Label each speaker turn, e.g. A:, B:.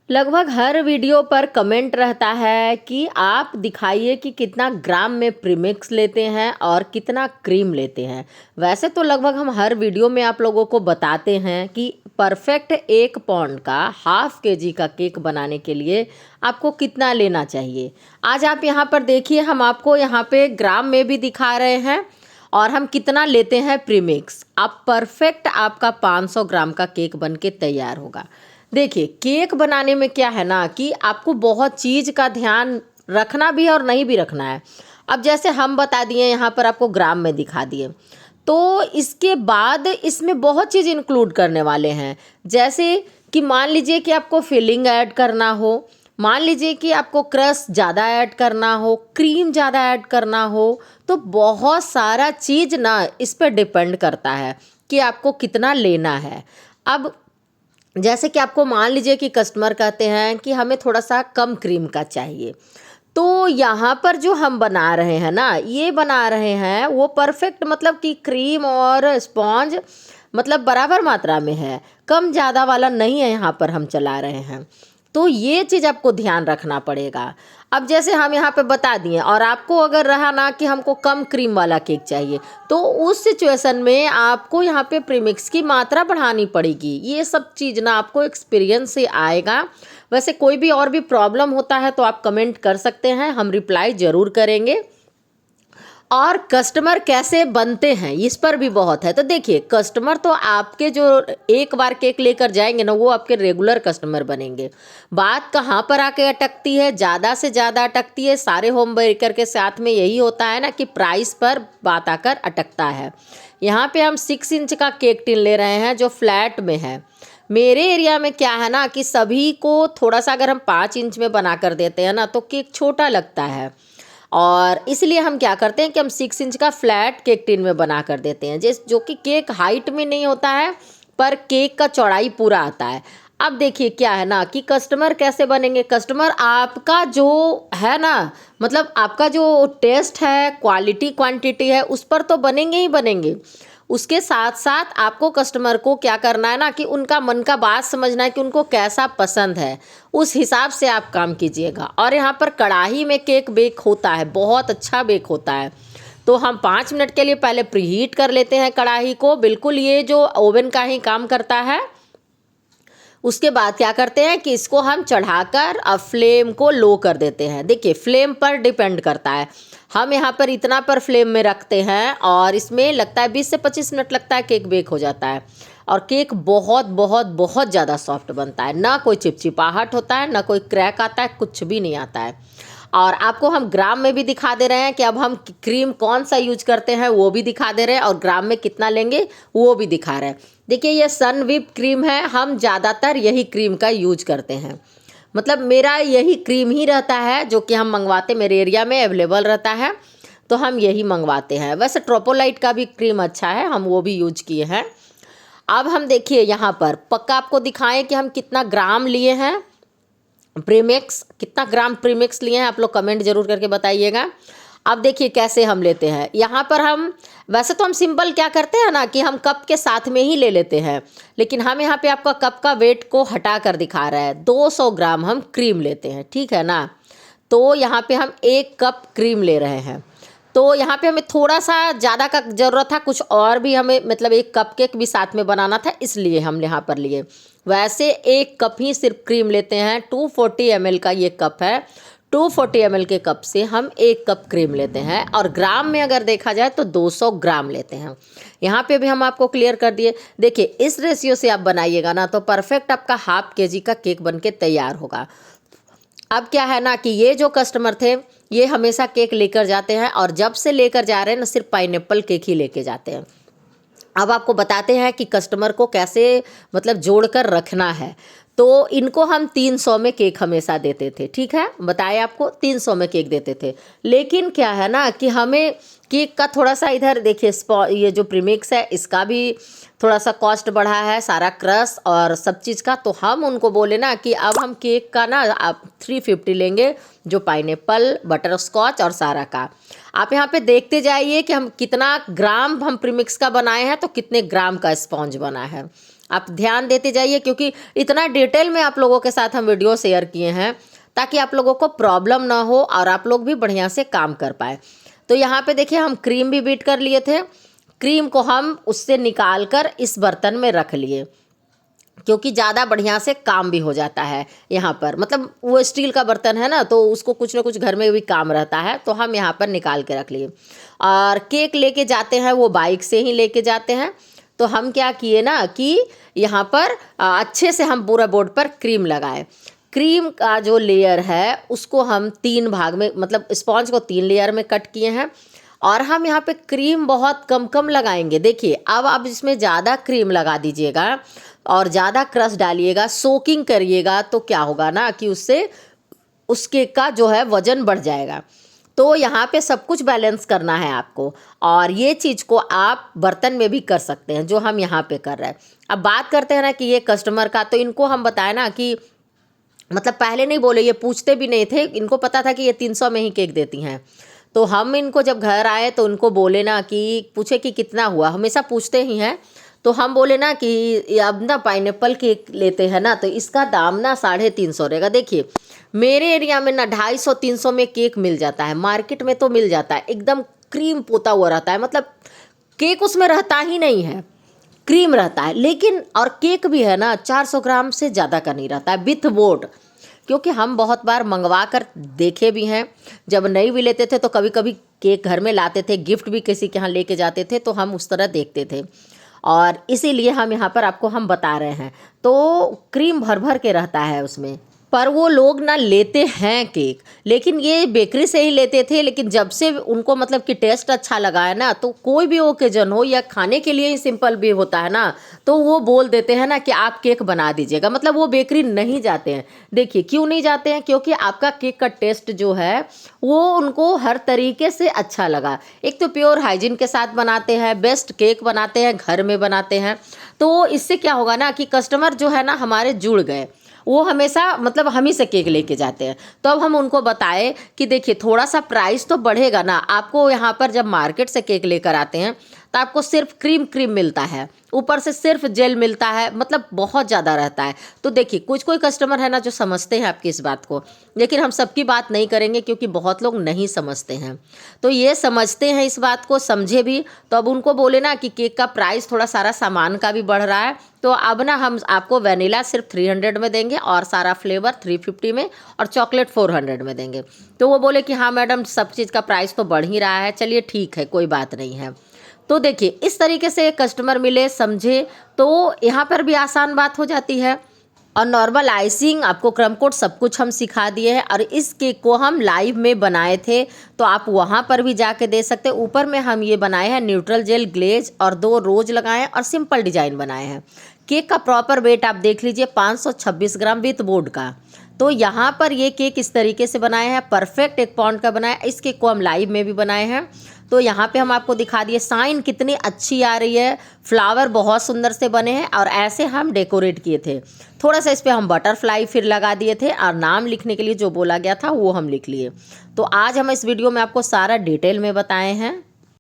A: लगभग हर वीडियो पर कमेंट रहता है कि आप दिखाइए कि कितना ग्राम में प्रीमिक्स लेते हैं और कितना क्रीम लेते हैं। वैसे तो लगभग हम हर वीडियो में आप लोगों को बताते हैं कि परफेक्ट 1 पाउंड का ½ kg का केक बनाने के लिए आपको कितना लेना चाहिए। आज आप यहाँ पर देखिए, हम आपको यहाँ पे ग्राम में भी दिखा रहे हैं और हम कितना लेते हैं प्रीमिक्स। आप परफेक्ट आपका 500 ग्राम का केक बन के तैयार होगा। देखिए, केक बनाने में क्या है ना कि आपको बहुत चीज़ का ध्यान रखना भी है और नहीं भी रखना है। अब जैसे हम बता दिए, यहाँ पर आपको ग्राम में दिखा दिए, तो इसके बाद इसमें बहुत चीज़ इंक्लूड करने वाले हैं। जैसे कि मान लीजिए कि आपको फिलिंग ऐड करना हो, मान लीजिए कि आपको क्रस्ट ज़्यादा ऐड करना हो, क्रीम ज़्यादा ऐड करना हो, तो बहुत सारा चीज़ ना इस पर डिपेंड करता है कि आपको कितना लेना है। अब जैसे कि आपको मान लीजिए कि कस्टमर कहते हैं कि हमें थोड़ा सा कम क्रीम का चाहिए, तो यहाँ पर जो हम बना रहे हैं ना, ये बना रहे हैं वो परफेक्ट, मतलब कि क्रीम और स्पॉन्ज मतलब बराबर मात्रा में है, कम ज़्यादा वाला नहीं है यहाँ पर हम चला रहे हैं। तो ये चीज़ आपको ध्यान रखना पड़ेगा। अब जैसे हम यहाँ पे बता दिए और आपको अगर रहा ना कि हमको कम क्रीम वाला केक चाहिए, तो उस सिचुएशन में आपको यहाँ पे प्रीमिक्स की मात्रा बढ़ानी पड़ेगी। ये सब चीज़ ना आपको एक्सपीरियंस से आएगा। वैसे कोई भी और भी प्रॉब्लम होता है तो आप कमेंट कर सकते हैं, हम रिप्लाई ज़रूर करेंगे। और कस्टमर कैसे बनते हैं इस पर भी बहुत है। तो देखिए, कस्टमर तो आपके जो एक बार केक लेकर जाएंगे ना, वो आपके रेगुलर कस्टमर बनेंगे। बात कहाँ पर आके अटकती है, ज़्यादा से ज़्यादा अटकती है, सारे होम बेकर के साथ में यही होता है ना कि प्राइस पर बात आकर अटकता है। यहाँ पे हम 6 इंच का केक टिन ले रहे हैं जो फ्लैट में है। मेरे एरिया में क्या है ना कि सभी को थोड़ा सा, अगर हम 5 इंच में बना कर देते हैं ना तो केक छोटा लगता है, और इसलिए हम क्या करते हैं कि हम 6 इंच का फ्लैट केक टिन में बना कर देते हैं, जो कि केक हाइट में नहीं होता है पर केक का चौड़ाई पूरा आता है। अब देखिए क्या है ना कि कस्टमर कैसे बनेंगे। कस्टमर आपका जो है ना, मतलब आपका जो टेस्ट है, क्वालिटी क्वांटिटी है, उस पर तो बनेंगे ही बनेंगे। उसके साथ साथ आपको कस्टमर को क्या करना है ना कि उनका मन का बात समझना है कि उनको कैसा पसंद है, उस हिसाब से आप काम कीजिएगा। और यहाँ पर कढ़ाई में केक बेक होता है, बहुत अच्छा बेक होता है। तो हम 5 मिनट के लिए पहले प्रीहीट कर लेते हैं कढ़ाई को, बिल्कुल ये जो ओवन का ही काम करता है। उसके बाद क्या करते हैं कि इसको हम चढ़ाकर अब फ्लेम को लो कर देते हैं। देखिए, फ्लेम पर डिपेंड करता है, हम यहाँ पर इतना पर फ्लेम में रखते हैं और इसमें लगता है 20 से 25 मिनट लगता है, केक बेक हो जाता है। और केक बहुत बहुत बहुत ज़्यादा सॉफ्ट बनता है, ना कोई चिपचिपाहट होता है, ना कोई क्रैक आता है, कुछ भी नहीं आता है। और आपको हम ग्राम में भी दिखा दे रहे हैं कि अब हम क्रीम कौन सा यूज करते हैं, वो भी दिखा दे रहे हैं, और ग्राम में कितना लेंगे वो भी दिखा रहे हैं। देखिए, ये सन व्हिप क्रीम है, हम ज़्यादातर यही क्रीम का यूज करते हैं। मतलब मेरा यही क्रीम ही रहता है जो कि हम मंगवाते, मेरे एरिया में अवेलेबल रहता है, तो हम यही मंगवाते हैं। वैसे ट्रोपोलाइट का भी क्रीम अच्छा है, हम वो भी यूज किए हैं। अब हम देखिए यहाँ पर पक्का आपको दिखाएं कि हम कितना ग्राम लिए हैं प्रीमिक्स, कितना ग्राम प्रीमिक्स लिए हैं, आप लोग कमेंट जरूर करके बताइएगा। अब देखिए कैसे हम लेते हैं। यहाँ पर हम वैसे तो हम सिंपल क्या करते हैं ना कि हम कप के साथ में ही ले लेते हैं, लेकिन हम यहाँ पे आपका कप का वेट को हटा कर दिखा रहा है। 200 ग्राम हम क्रीम लेते हैं, ठीक है ना। तो यहाँ पे हम 1 कप क्रीम ले रहे हैं। तो यहाँ पे हमें थोड़ा सा ज़्यादा का ज़रूरत था, कुछ और भी हमें, मतलब 1 कप केक भी साथ में बनाना था, इसलिए हम यहाँ पर लिए। वैसे 1 कप ही सिर्फ क्रीम लेते हैं। 240 ml का ये कप है, 240 ml के कप से हम 1 कप क्रीम लेते हैं। और ग्राम में अगर देखा जाए तो 200 ग्राम लेते हैं। यहाँ पे भी हम आपको क्लियर कर दिए। देखिए, इस रेशियो से आप बनाइएगा ना तो परफेक्ट आपका ½ kg का केक बन के तैयार होगा। अब क्या है ना कि ये जो कस्टमर थे, ये हमेशा केक लेकर जाते हैं, और जब से लेकर जा रहे हैं ना सिर्फ पाइनएप्पल केक ही लेके जाते हैं। अब आपको बताते हैं कि कस्टमर को कैसे मतलब जोड़कर रखना है। तो इनको हम 300 में केक हमेशा देते थे, ठीक है, बताए आपको 300 में केक देते थे। लेकिन क्या है ना कि हमें केक का थोड़ा सा इधर देखिए, ये जो प्रीमिक्स है इसका भी थोड़ा सा कॉस्ट बढ़ा है, सारा क्रश और सब चीज़ का। तो हम उनको बोले ना कि अब हम केक का ना आप 350 लेंगे, जो पाइनएप्पल, बटर स्कॉच और सारा का। आप यहाँ पे देखते जाइए कि हम कितना ग्राम हम प्रीमिक्स का बनाए हैं, तो कितने ग्राम का स्पॉन्ज बना है। आप ध्यान देते जाइए, क्योंकि इतना डिटेल में आप लोगों के साथ हम वीडियो शेयर किए हैं ताकि आप लोगों को प्रॉब्लम ना हो और आप लोग भी बढ़िया से काम कर पाए। तो यहाँ पे देखिए हम क्रीम भी बीट कर लिए थे। क्रीम को हम उससे निकाल कर इस बर्तन में रख लिए, क्योंकि ज़्यादा बढ़िया से काम भी हो जाता है यहाँ पर। मतलब वो स्टील का बर्तन है ना, तो उसको कुछ ना कुछ घर में भी काम रहता है, तो हम यहाँ पर निकाल के रख लिए। और केक लेके जाते हैं वो बाइक से ही लेके जाते हैं। तो हम क्या किए ना कि यहाँ पर अच्छे से हम पूरा बोर्ड पर क्रीम लगाए। क्रीम का जो लेयर है उसको हम 3 भाग में, मतलब स्पॉन्ज को 3 लेयर में कट किए हैं। और हम यहाँ पे क्रीम बहुत कम कम लगाएंगे। देखिए अब आप इसमें ज़्यादा क्रीम लगा दीजिएगा और ज़्यादा क्रश डालिएगा, सोकिंग करिएगा, तो क्या होगा ना कि उससे उस केक का जो है वज़न बढ़ जाएगा। तो यहाँ पे सब कुछ बैलेंस करना है आपको, और ये चीज़ को आप बर्तन में भी कर सकते हैं जो हम यहाँ पे कर रहे हैं। अब बात करते हैं ना कि ये कस्टमर का, तो इनको हम बताए ना कि मतलब पहले नहीं बोले, ये पूछते भी नहीं थे, इनको पता था कि ये 300 में ही केक देती हैं। तो हम इनको जब घर आए तो उनको बोले ना कि पूछे कि कितना हुआ, हमेशा पूछते ही हैं। तो हम बोले ना कि अब ना पाइनएप्पल केक लेते हैं ना, तो इसका दाम ना 350 रहेगा। देखिए मेरे एरिया में ना 250-300 में केक मिल जाता है, मार्केट में तो मिल जाता है, एकदम क्रीम पोता हुआ रहता है, मतलब केक उसमें रहता ही नहीं है, क्रीम रहता है। लेकिन और केक भी है ना 400 ग्राम से ज़्यादा का नहीं रहता है विथ बोर्ड, क्योंकि हम बहुत बार मंगवा कर देखे भी हैं। जब नहीं भी लेते थे तो कभी कभी केक घर में लाते थे, गिफ्ट भी किसी के यहाँ लेके जाते थे, तो हम उस तरह देखते थे, और इसीलिए हम यहाँ पर आपको हम बता रहे हैं। तो क्रीम भर भर के रहता है उसमें, पर वो लोग ना लेते हैं केक, लेकिन ये बेकरी से ही लेते थे। लेकिन जब से उनको मतलब कि टेस्ट अच्छा लगा है ना, तो कोई भी ओकेजन हो या खाने के लिए ही सिंपल भी होता है ना, तो वो बोल देते हैं ना कि आप केक बना दीजिएगा। मतलब वो बेकरी नहीं जाते हैं। देखिए क्यों नहीं जाते हैं, क्योंकि आपका केक का टेस्ट जो है वो उनको हर तरीके से अच्छा लगा। एक तो प्योर हाइजीन के साथ बनाते हैं, बेस्ट केक बनाते हैं, घर में बनाते हैं। तो इससे क्या होगा ना कि कस्टमर जो है ना हमारे जुड़ गए, वो हमेशा मतलब हम ही से केक लेके जाते हैं। तो अब हम उनको बताए कि देखिए थोड़ा सा प्राइस तो बढ़ेगा ना, आपको यहाँ पर जब मार्केट से केक लेकर आते हैं तो आपको सिर्फ क्रीम मिलता है, ऊपर से सिर्फ जेल मिलता है, मतलब बहुत ज़्यादा रहता है। तो देखिए कुछ कोई कस्टमर है ना जो समझते हैं आपकी इस बात को, लेकिन हम सबकी बात नहीं करेंगे क्योंकि बहुत लोग नहीं समझते हैं। तो ये समझते हैं इस बात को, समझे भी, तो अब उनको बोले ना कि केक का प्राइस थोड़ा सारा सामान का भी बढ़ रहा है, तो अब ना हम आपको वनीला सिर्फ 300 में देंगे और सारा फ्लेवर 350 में और चॉकलेट 400 में देंगे। तो वो बोले कि हाँ मैडम सब चीज़ का प्राइस तो बढ़ ही रहा है, चलिए ठीक है कोई बात नहीं है। तो देखिए इस तरीके से कस्टमर मिले, समझे, तो यहाँ पर भी आसान बात हो जाती है। और नॉर्मल आइसिंग, आपको क्रम कोड सब कुछ हम सिखा दिए हैं, और इस केक को हम लाइव में बनाए थे, तो आप वहाँ पर भी जाके दे सकते हैं। ऊपर में हम ये बनाए हैं न्यूट्रल जेल ग्लेज और 2 रोज लगाए हैं और सिंपल डिजाइन बनाए हैं। केक का प्रॉपर वेट आप देख लीजिए 526 ग्राम विथ बोर्ड का। तो यहाँ पर ये केक इस तरीके से बनाए हैं, परफेक्ट 1 पाउंड का बनाया। इस केक को हम लाइव में भी बनाए हैं, तो यहाँ पे हम आपको दिखा दिए। साइन कितनी अच्छी आ रही है, फ्लावर बहुत सुंदर से बने हैं, और ऐसे हम डेकोरेट किए थे। थोड़ा सा इस पर हम बटरफ्लाई फिर लगा दिए थे, और नाम लिखने के लिए जो बोला गया था वो हम लिख लिए। तो आज हम इस वीडियो में आपको सारा डिटेल में बताए हैं।